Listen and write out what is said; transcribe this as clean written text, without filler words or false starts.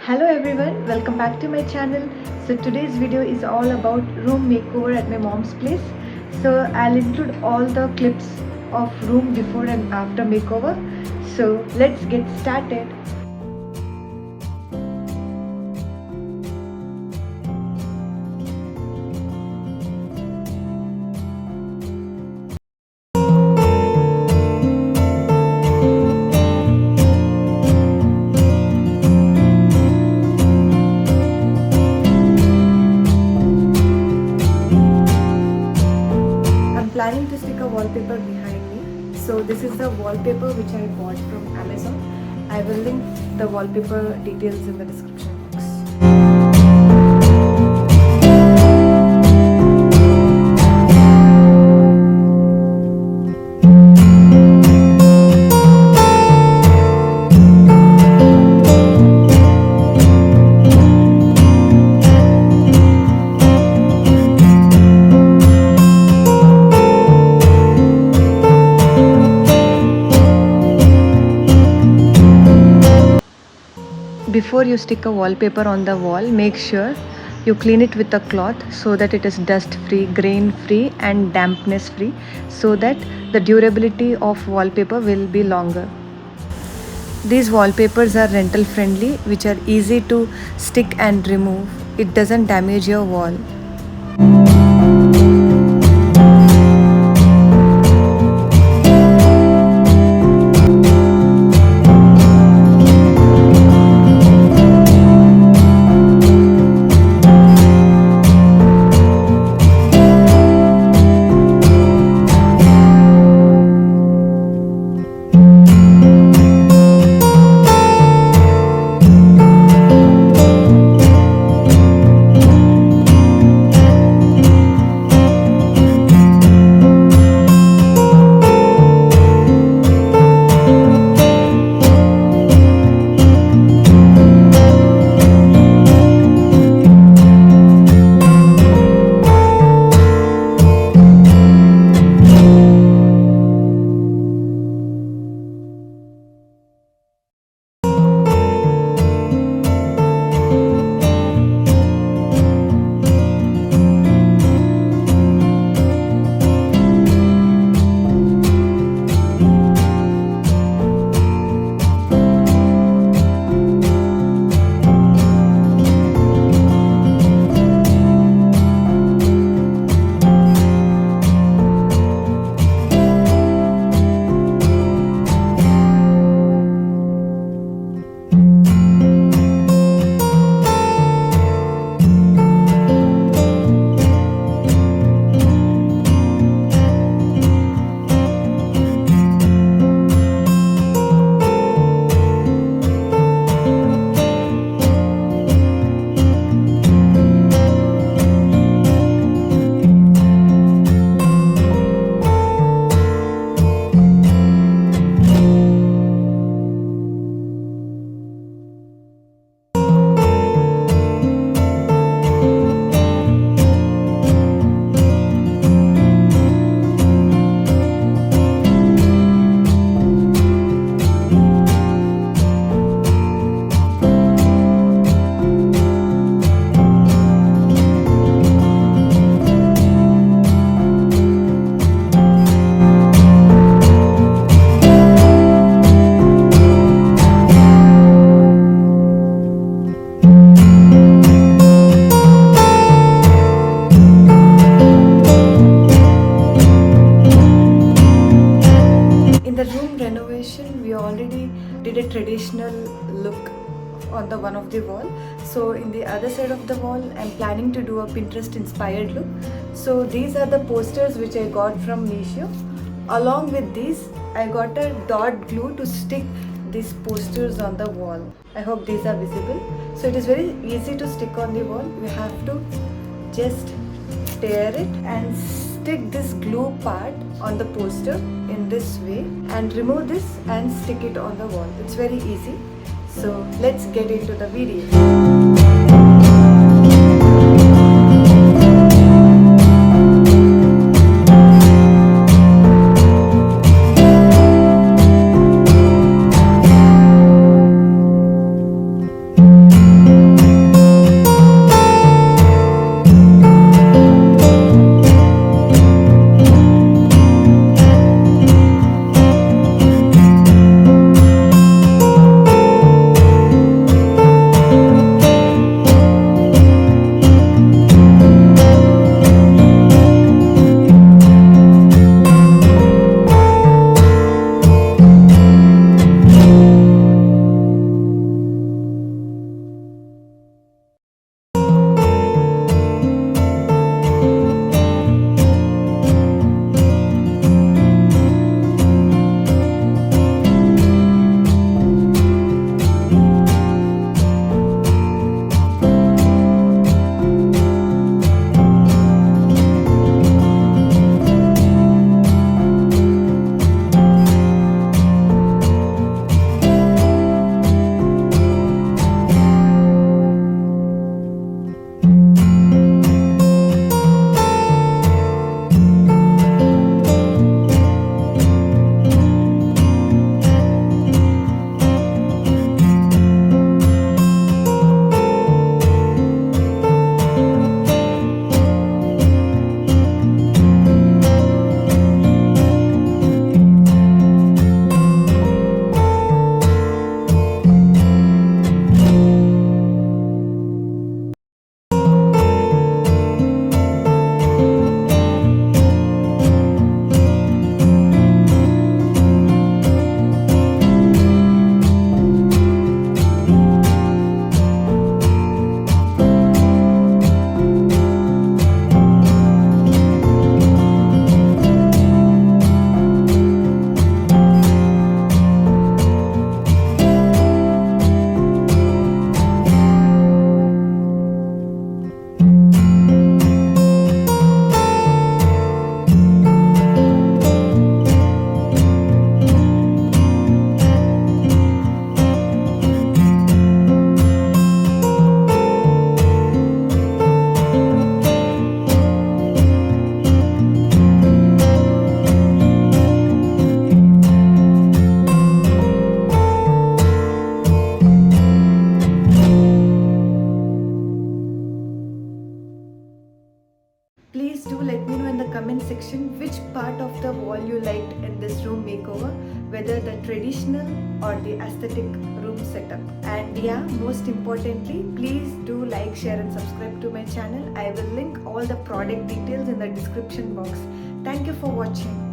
Hello everyone, welcome back to my channel. So today's video is all about room makeover at my mom's place. So I'll include all the clips of room before and after makeover. So let's get started. Planning to stick a wallpaper behind me. So this is the wallpaper which I bought from Amazon. I will link the wallpaper details in the description box. Before you stick a wallpaper on the wall, make sure you clean it with a cloth so that it is dust free, grain free and dampness free, so that the durability of wallpaper will be longer. These wallpapers are rental friendly, which are easy to stick and remove. It doesn't damage your wall. We already did a traditional look on the one of the wall. So in the other side of the wall, I'm planning to do a Pinterest inspired look. So these are the posters which I got from Meesho. Along with these, I got a dot glue to stick these posters on the wall. I hope these are visible. So it is very easy to stick on the wall. You have to just tear it and stick this glue part on the poster in this way and remove this and stick it on the wall. It's very easy. So let's get into the video. part of the wall you liked in this room makeover, whether the traditional or the aesthetic room setup. And yeah, most importantly, please do like, share and subscribe to my channel. I will link all the product details in the description box. Thank you for watching.